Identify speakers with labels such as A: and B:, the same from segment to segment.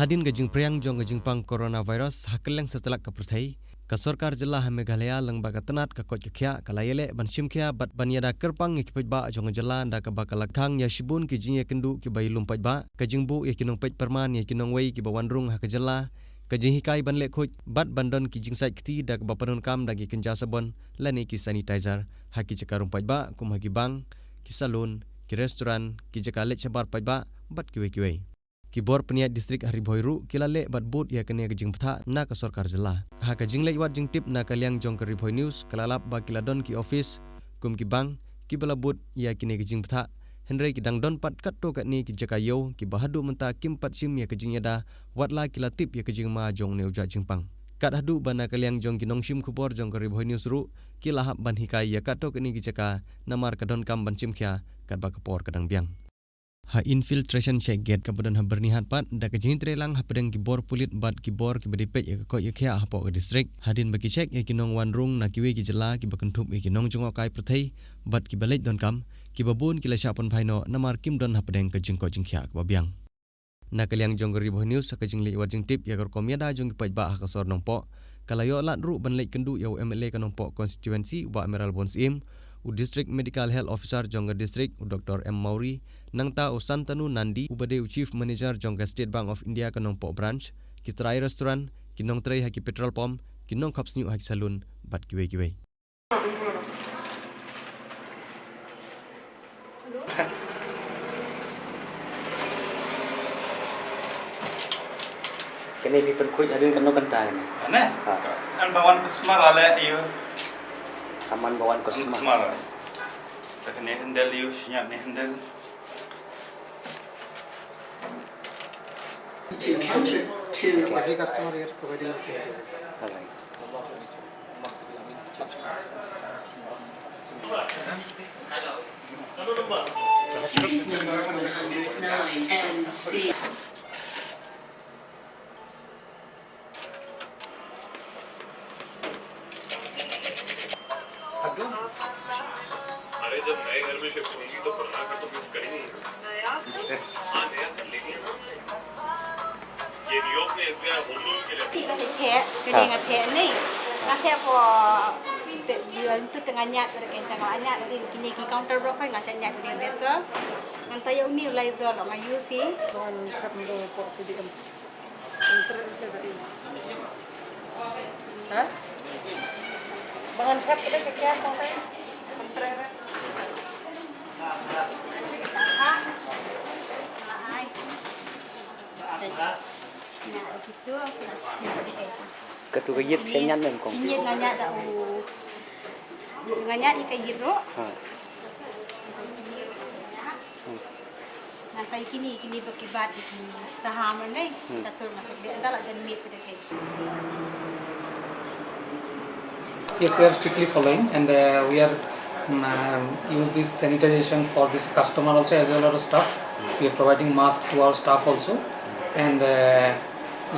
A: Hadin gajing priang jong gajing pang coronavirus hakeleng setelak kepertai ka Sarkar Jilla Meghalaya lembaga tenat ka kot kya kalayele ban simkya bat banyada kerpang ngikipaj ba jong jilla nda ka bakalakang ya shibun ki jinya kendu ki bayi lumpaj ba kajing bu ya kinong pej perman ya kinong wei ki bawandrung ha ka jilla kajing hikai ban le khoj bat bandon ki jing sai kti da ka bapanun kam dagi kenja sabon lani ki sanitizer ha ki cekarum paj ba kum hagi bang ki salon ki restoran ki jaka le cebar paj ba bat ki wei Kibor peniat distrik Haribhoiru kilale bat bot ya kene gejing ptha na ka Sarkar Jilla. Ha ka jinglei wat jing tip na kaliang jong ka Haribhoi News kalalap ba kiladon ki office kum ki bang ki bala bot ya kene gejing ptha Henry ki dangdon pat kat to kat ni ki jakayo ki bahadu menta kim pat sim ya kejing yada watla kilatip ya kejing ma jong ne uja jingpang. Kat hadu bana kaliang jong ki nongsim kubor jong ka Haribhoi News ru ki lahap ban hikai ya kat to kat ni ki jaka namar kadon kam ban sim kya kat ba kapor kadang biang. Ha infiltration check get kemudian ha bernihat pat da ke jing trelang ha pedeng kibor pulit bat kibor ki bedipet ya ko ya khya ha po ke distrik hadin bagi check ya kinong wanrung na kiwe ki jela ki bakentup ya kinong jongo kai prathai bat ki balej don kam ki babun ki lasha pon phaino namar kim don ha pedeng ke jing ko jing khya ka biang na kaliang jong Haribhoi News ka jing le wa jing tip ya kor komyada jong ki paj ba ha ka sor nong po kalayo lat ru ban lej kendu ya MLA ka nong po constituency wa Emerald Bonsim u District Medical Health Officer Jongga District u Dr. M. Mauri nangta u Santanu Nandi u bade u Chief Manager Jongga State Bank of India kanong po branch kitrai restaurant kinong tray haki petrol pump kinong kapsnyu haki salon bat kiwe
B: Kene bi perkuj adin keno kentai.
C: Ane? An bawan kusmar ale iyo.
B: Aman bawan kusmar.
C: Kusmar. Tak ne handle iyo sinya ne handle.
D: To counter to
E: Every customer here providing the sanitizer.
B: Alright.
D: unit 9 and C.
F: अरे जब नए घर में शिफ्ट होंगी तो पुराना घर तो मिस करेंगे हाँ नया घर लेंगे ना ये न्यूयॉर्क में SBI होम लोन के लिए
G: Thì có thể thẻ, cái này là thẻ này. Nó thẻ của tự nhiên tu tengah nyat dari kita nggak nyat dari kini ki counter berapa nggak saya nyat dari itu. Nanti yang ni laser lah, mayu sih.
E: One happened to for PDM. Hah? Bangan kap kita kaya sampai
G: Nah, gitu.
B: Ketua yit saya nyan kong.
G: Ini nggak nyat dah. Nggak nyat di kayak gitu. Nanti kini berkibat di saham ni. Datul masuk dia adalah dan mit pada kayak.
E: Yes, we are strictly following, and we are use this sanitization for this customer also as well as staff. We are providing mask to our staff also, and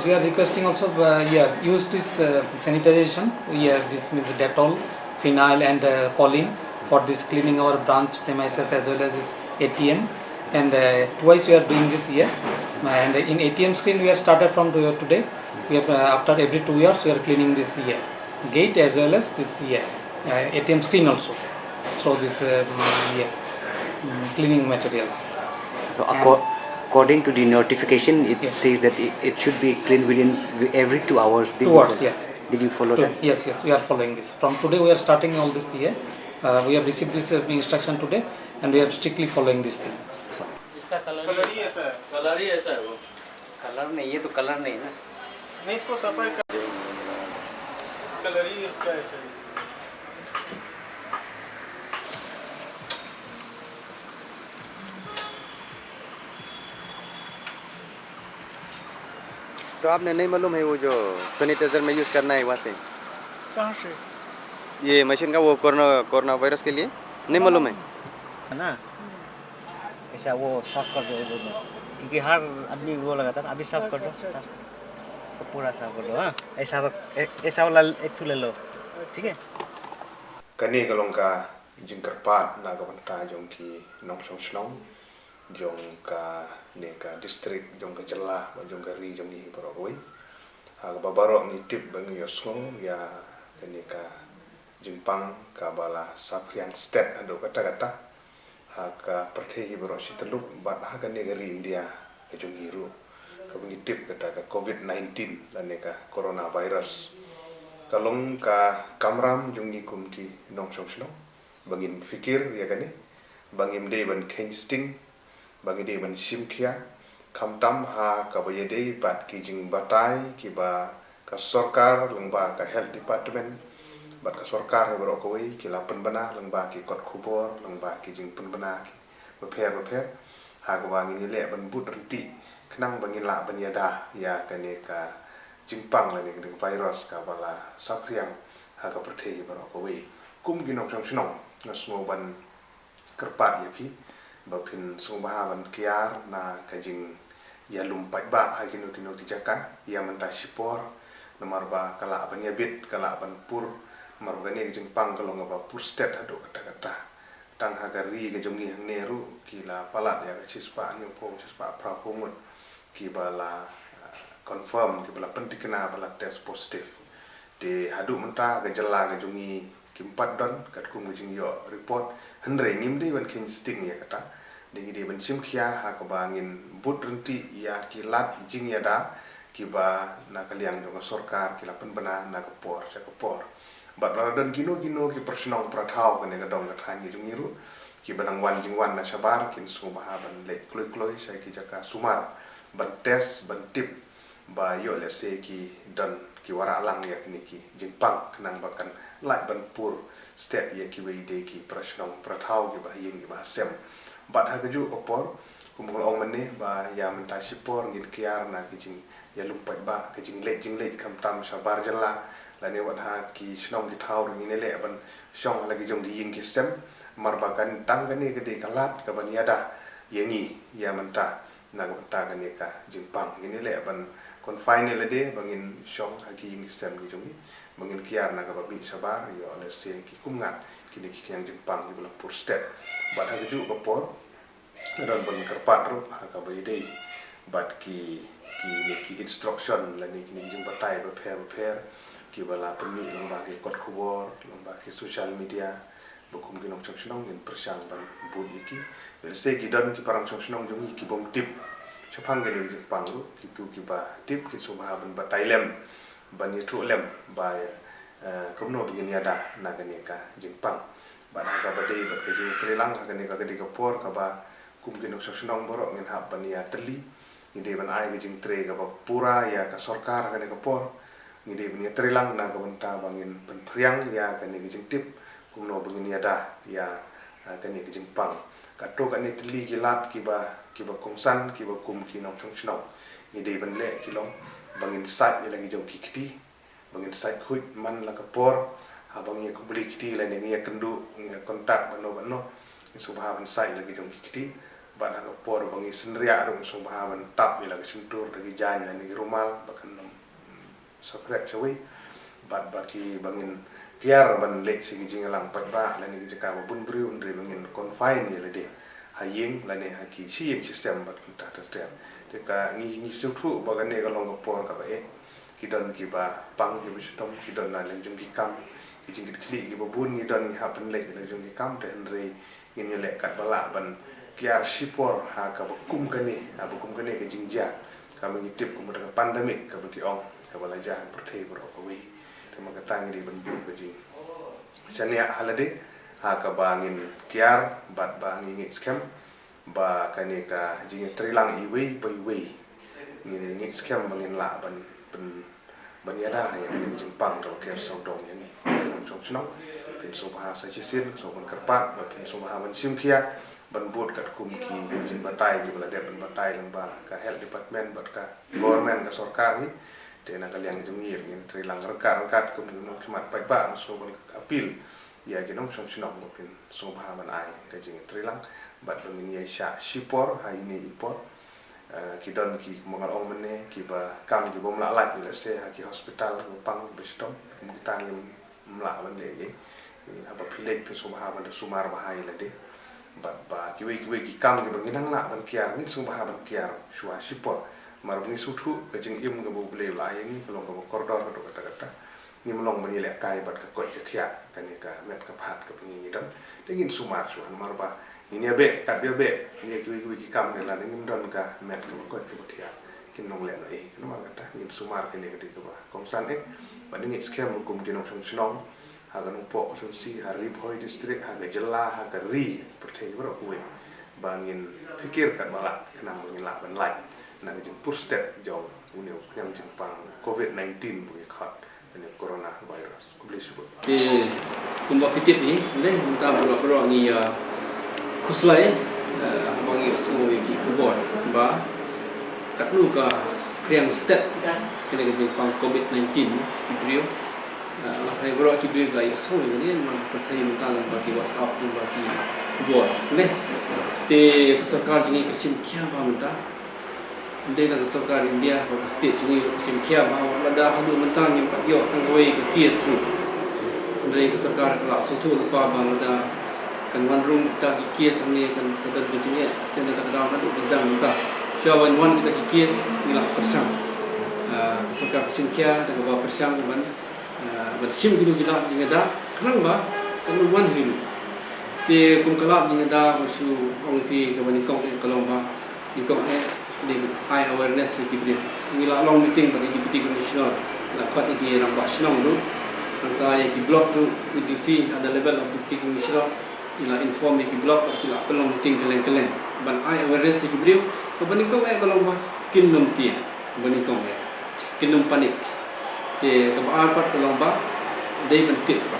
E: we are requesting also use this sanitization. This means Dettol, phenyl, and choline for this cleaning our branch premises as well as this ATM. And twice we are doing this year. And in ATM screen we are started from today. We have after every 2 years we are cleaning this year gate as well as this year ATM screen also. So this cleaning materials.
B: So according to the notification, it says that it should be cleaned within every 2 hours.
E: 2 hours, yes.
B: Did you follow that?
E: Yes, we are following this. From today we are starting all this year. We have received this instruction today, and we are strictly following this thing.
C: इसका कलर ही ऐसा है. कलर ही ऐसा है वो.
B: Color नहीं ये तो color नहीं ना.
C: नहीं इसको सफाई कलर ही इसका ऐसा है.
A: तो आपने नहीं मालूम है वो जो सैनिटाइजर में यूज करना है वहाँ से
C: कहाँ से?
A: ये मशीन का वो कोरोना वायरस के लिए नहीं मालूम है
H: ना ऐसा वो साफ कर दो क्योंकि हर आदमी वो लगाता है अभी साफ कर दो सब पूरा साफ कर दो हाँ ऐसा वाला एक ले लो ठीक है
I: Kani kalong ka jingkarpat na kapan ta jong ki nong song snong jong ka neka distrik jong ka Jelah jong ka ri jong ni barokoi ha babarok ni tip bang yosngong ya neka Jepang ka bala Saphiang state ado kata-kata ha ka perthei barok si teluk bat ha ka negeri India ka jong iru ka bangitip kata ka COVID-19 la neka coronavirus kalong ka kamram jong ni kum ki nong song sno bangin fikir ya kani bangim de ban kingsting bangi de ban simkhia khamtam ha ka bayede bat ki jing batai ki ba ka sarkar lengba ka health department bat ka sarkar he bro ko wi ki la penbana lengba ki kot khubor lengba ki jing penbana ki bapher ha ka wangi ni le ban but renti knang bangi la ban yada ya ka ne ka jingpang la ne ka virus ka bala Saphiang ha ka perthei bro ko wi kum ginok sang snong ngasmo ban kerpat ya pi bapin sumbaha ban kiar na kajing ya lumpat ba ha kino ki jaka ya menta sipor nomor ba kala ban yabit kala ban pur mar gane jing pang kalong ba pur state hado kata-kata tang ha gari ke jongi hang neru kila palat ya cispa nyung pom cispa pra pomut ki bala confirm ki bala pentikna bala test positif de hadu menta ke jela ke jongi kimpat don kat kum jing yo report henre ngim de ban king sting ya kata dingi de ban simkhia ha ka bangin but renti ya kilat jing ya da kiba na kaliang jong sarkar kila penbana na kapor sa kapor bat dan gino ki personal prathau kane ga dong ka thangi jung iru ki banang wan jing wan na sabar kin sumaha ban le kloi sai ki jaka sumar ban test ban tip ba yo le se ki dan ki wara lang ya ni ki jingpang kenang bakan lai ban pur step ya ki wei de ki personal prathau ki ba yin ki ba sem bat ha ju kapor kumul ong mane ba ya menta sipor ngin kiar na ki jing ya lumpat ba ki jing le kam tam sabar jala la ne wat ha ki snong ki thau ni ne le ban song la ki jong ki yin ki sem marbakan tang ne ke de kalat ka ban yada yengi ya menta na ka ta ka ne ka jingpang ni le ban confine le de bangin song ha ki yin sem ki jong bangin kiar na ka ba bi sabar yo le se ki kumngat ki ne ki yang jingpang ni bla pur step bat ha ju kapor ron ban kerpat ru ha ka bai dei bat ki instruction la ni jing batai prepare ki bala pemi lomba ki kot khubor lomba ki social media bukum ki nong chong in persang ban bud iki se ki don ki parang chong jong ki bom tip chapang ge ni pang ru ki tu ki ba tip ki subha ban batai lem ban ye thu lem ba komno begin yada na ga ni ka jing pang ban ha ka ba dei ba ke ji trilang ha ga ni ka ge ka por ka ba kum ki nong chong borok ngin ha ban ya teli ide ban ai jing tre ka pura ya ka sarkar ka ne ka por ide ban ya trilang na ka banta bangin penpriang ya ka ne jing tip kumno bangin ya da ya ka ne jing pang ka to ka ne tli ki lat ki ba kongsan ki ba kum ki nong chong ide ban le ki long bangin sat ya lagi jong ki kiti bangin sat khuit man la ka por ha bang ya ku beli kiti la ne ya kendu kontak bano subha ban sat lagi jong ki kiti ban ha por bangi senria rung subha ban tap ila ke sentur lagi jan ni rumal bakan saprek sawi bat baki bangin kiar ban lek sigi jingalang pat ba la ni jaka bun bri undri bangin confine ni lede haying la ne haki si system bat kunta ter te ka ngi suthu bagan ne kalong ko por ka ba ki don ki ba pang ki bistom ki don na le jung ki kam ki jing ki kli ki bun ni don ni happen lek le jung ki kam te andre ni le kat bala ban kiar sipor ha ka kum kane ke jingja ka mengitip kum ka pandemik ka bagi ong ka bala jah perthei bro ko wi terima katang di ban bu ka jing chania halade ha ka bangin kiar bat bangin scam ba kane ka jing trilang i wi bai wi ni scam bangin la ban yada ya ni jing pang ka kiar saudong yani chong chong pin so bahasa chisin so ban kerpat ba pin so bahasa ban simkhia ban bot kat kum ki jin batai ki bala de ban batai lamba ka health department bat ka government ka sarkar ni te na kaliang jungir ngin trilang rekat kum no khmat pai ba so ban apil ya ginong song sinong pin so bha ban ai ka jing trilang bat bangin ya sha sipor ha ini ipor ki don ki mangal ong mene ki ba kam ki bom la la ki se ha ki hospital pang bestom ki tang mla ban de ye apa pilek pe so bha ban sumar bahai la de ba kiwe ki kam ke benginang na ban kiar ni sung ba ban kiar shua shipo mar bni suthu ke jing im ke bu ble la yang ni kelong ke koridor ke kata ni melong meni le kai bat ke koi ke khia kan ni ka met ke phat ke pengi dan tengin sumar suan mar ba ini abe kat be ni kiwe ki kam ne la ni don ka met ke koi ke khia kin nong le no no ma kata ni sumar ke ni ke ba kong san ba ni scam kum kinong sung sinong hagan upok sunsi hari boy district haga jela haga ri pertei bro kuwe bangin pikir kat malak kenang mengilak ban lai nak jeng first step jauh uniu yang jempang COVID-19 bukan khot ini corona virus kubli sebut
J: kumba pitip ni le minta bro ni kuslai bangi semua ki kubor ba kat nu ka kriang step kena jempang COVID-19 brio lah saya bro ki brio ga so ni man pertei minta bagi WhatsApp tu bagi kubor le te sarkar jingi kecim kia ba minta Ndai nak sarkar India atau state ini macam kia bahawa ada hadu mentang yang pat yok tangway ke kes tu. Ndai sarkar kelak suatu lupa bang ada kan wan room kita ki kes ni kan sedang dijini dan tak ada hadu sedang mentah. Syawan wan kita ki kes nilak persang. Sarkar macam kia tak bawa persang ban bersim kilo gila jingada kenang ba kan wan hilu. Te kum kelak jingada musuh orang pi ke manikong kalau ba nikong di high awareness di kibri ngila long meeting bagi deputy commissioner nak kuat iki nampak senang tu antara yang di blok tu EDC ada level of deputy commissioner ila inform iki blok atau la pelong meeting kelen-kelen ban high awareness di kibri ko bani ko kalau bah kinum tia bani ko kinum panik te ko apa kalau bah dai bentik pa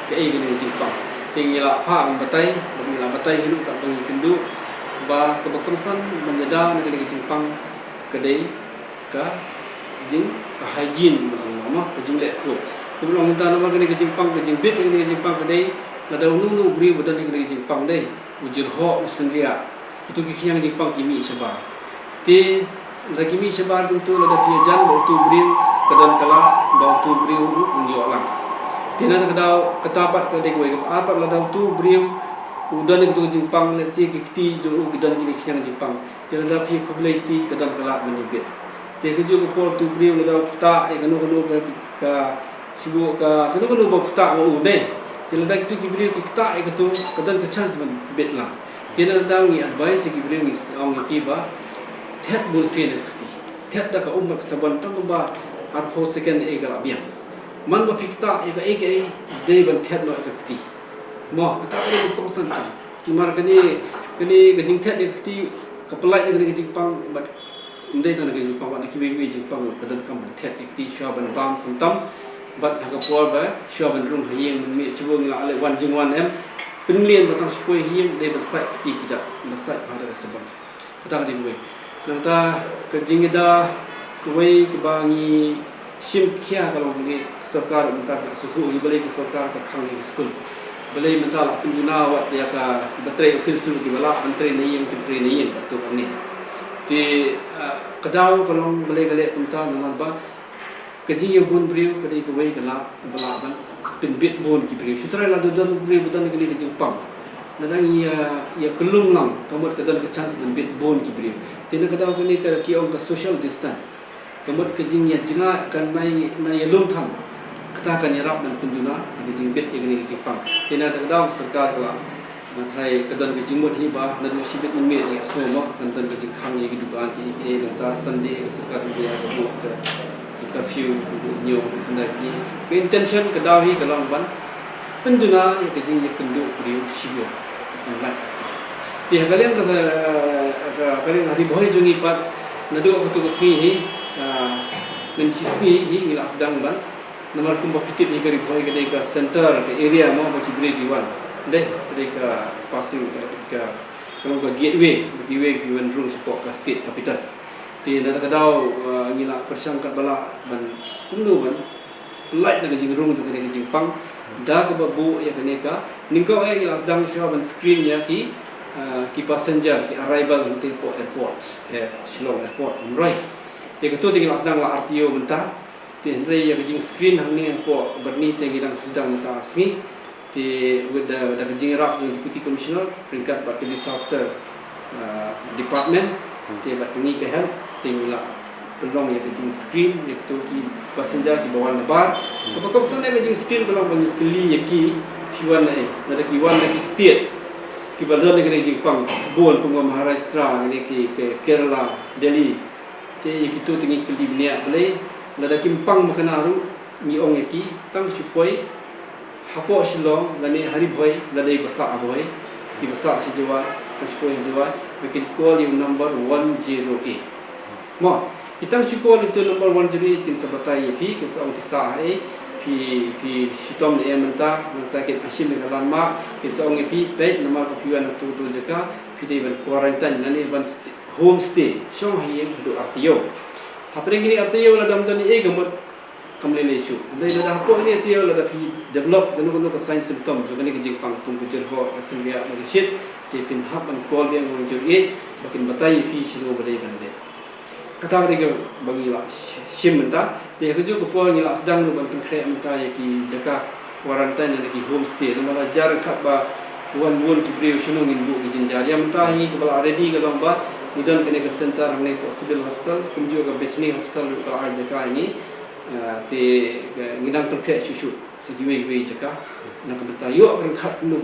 J: ke ai gini jipang tinggal ha batai ngila batai hidup tak bagi kendu ba kebakumsan menyeda negeri Jepang kedai ke jing hygiene nama jing lek ko belum minta nama negeri Jepang ke jing bit negeri Jepang kedai lada unu beri badan negeri Jepang dai ujur ho usendria itu kikiang Jepang kimi sebar ti lagi kimi sebar untuk lada piajan bau tu beri kedan kala bau tu beri unyolang tina kedau ketapat kedai gue apa lada tu beri udan itu Jepang lesi kiti juru kedan kini kiang Jepang tiada pi kubleti kedan kelak menibet te keju ko tu beri udah kita kanu ke sibuk ke kanu bau kita mau deh tiada itu kibri kita itu kedan ke chance men bet lah tiada dang ni advice kibri ni orang kiba tet bulsin kiti tet da ka umak saban tang ba arpo second egal biang man ba kita ega dei ban tet no kiti mau kita ada kongsan tu, imar kini gajing tet dia keti kepelai dia gajing pang, but indai tanah gajing pang, nak kiwi Jepang kedan kam tet keti syaban bang kuntam, but harga pual ba syaban rum hayeng mi cuba ngila ale wan jing wan penlian batang sepoi hayeng dia bersai keti kejap, bersai pada sebab kita ada gue, nanti gajing ida kuai kebangi sim kia kalau ni sarkar minta suatu ibalik sarkar ke kami school. Boleh minta lah pengguna awak dia ka bateri official di bala antri ni yang tu kami. Di kedau kalau boleh galak minta nama ba keji yang bun beriu kedai kewai kala bala ban penbit bun ki beriu. Sutra la dodan beriu butan negeri ke Jepang. Nadang ia kelung lang kamut kedan ke chance penbit bun ki beriu. Tina kedau kini ke kiong ke social distance. Kamut kejing ya jenga kan nai lum tham. Kita akan nyerap dan penduna gajing bet yang ini Jepang. Tina terkadang sarkar kalau matrai kedan gajing mud hiba dan sibit memir ya semua kedan gajing kang yang kedukaan ti nanta Sunday sarkar dia buat ke curfew nyo kena ni. Ke intention kedawi kalau ban penduna yang gajing yang kendu beriu sibuk nak. Ti kalian kalian hari boy jungi pat nadu waktu kesini mencisi ngila sedang ban nomor kumpa pitip ni kari boy kedai ke center ke area mau bagi break iwan deh kedai ke passing ke kalau ke gateway given room support ke state capital ti nak kadau ngila persang kat bala ban kumnu ban pelait nak jing room juga dengan Jepang dah ke babu ya kene ka ningkau ngila sedang show ban screen ya ki passenger ki arrival nanti po airport Shillong airport right ti ketu tinggal sedang la RTO mentah Henry yang jing screen hang ni po berni tegi dang sedang ta sni with the kajing rap yung deputy commissioner peringkat bat ke disaster department bat kini ke help tinggal tolong ya kajing screen ya tu ki passenger di bawah lebar kapag sana kajing screen tolong bagi keli yaki piwan nada kiwan lagi state ki bandar negeri Jepang bol ko Maharashtra ini ke Kerala Delhi yaki tu tinggi keli bnia boleh nada kimpang makanaru ni ong yaki tang supaya hapo silong lani hari boy ladai besar boy di besar si Jawa transport Jawa bikin call yung number 108 mo kita call itu number 108 tin sabatai pi ke saung pisah pi sitom le menta kin asim dengan lama kin saung pi pe nama kapian tu jaka pi dei ban quarantine nani ban home stay song hayem do artio hapre gini artio la dam tani gamot kamle lesu andai la hapo ini artio la da pi develop ganu ka sign symptom so gani ke Jepang tum ke jerho asliya la shit te pin hap ban call yang muncul bakin batai pi sino badai bande kata mereka bagi lah sim menta dia kerja ke puan yang sedang lu bantu kre menta ki jaka quarantine lagi homestay nama la jar khat ba puan bol ki pre sino ngin bu ki jinjar ya menta hi ke bala ready ke lomba mudan kene ke center hamne possible hospital kumjo ke Bethany hospital ka jaka ini te ngidang perkre susu segiwe jaka nak benta yo kan khat nu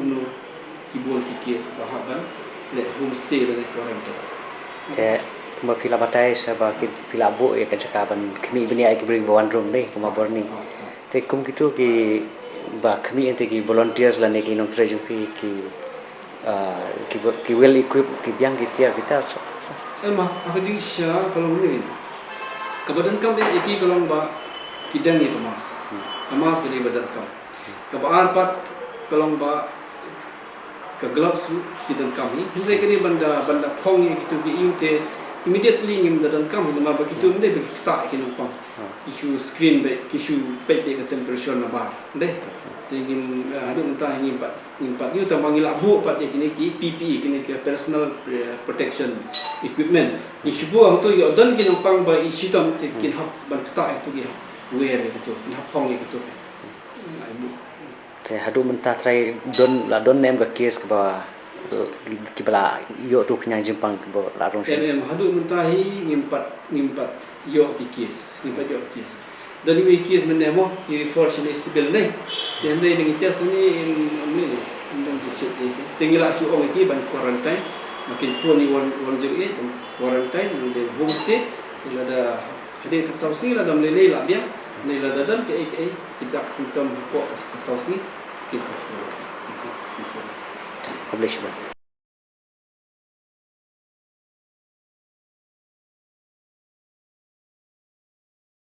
J: ki bol ki kes bahaban le homestay le quarantine
B: Kuma pila batai saba pila bu ya kecakapan kami bini ai kibri bawan room deh kuma borni te kum gitu ki ba kami ente ki volunteers la ne ki nong treasure ki well equipped ki biang kita
J: emang apa jenis kalau ni kebadan kam dia iki kalau ba kidang ya kemas beri badan kam kebaan pat kalau ba ke gloves kidang kami hindai kini banda phong yang gitu ki te immediately ngim dadan kam hina ba kitu mde be kita ki numpang kisu screen be kisu pe de ka temperature na bar de tingin hadu mentah ngim pat yu tamang ila bu pat de kini ki PPE kini ke personal protection equipment isu bu ang tu yo dan ki numpang ba isu tam te kin hap ban kita itu gi wear itu kin hap phong itu ai bu
B: te hadu mentah try don name ka case ke ba kibala yo tu kenyang Jepang ke la rong
J: sen hadu mentahi ngimpat yo ki kes ngimpat yo kes dan ini kes menemo ki fortune sibil nei dan nei dengan tes ni dan cicit tinggal asu ong ki ban quarantine makin phone ni 108 quarantine dan homestay ila da hadir kat sausi la dam lele la bia nei la dadan ke kita simptom po sausi kita
B: publish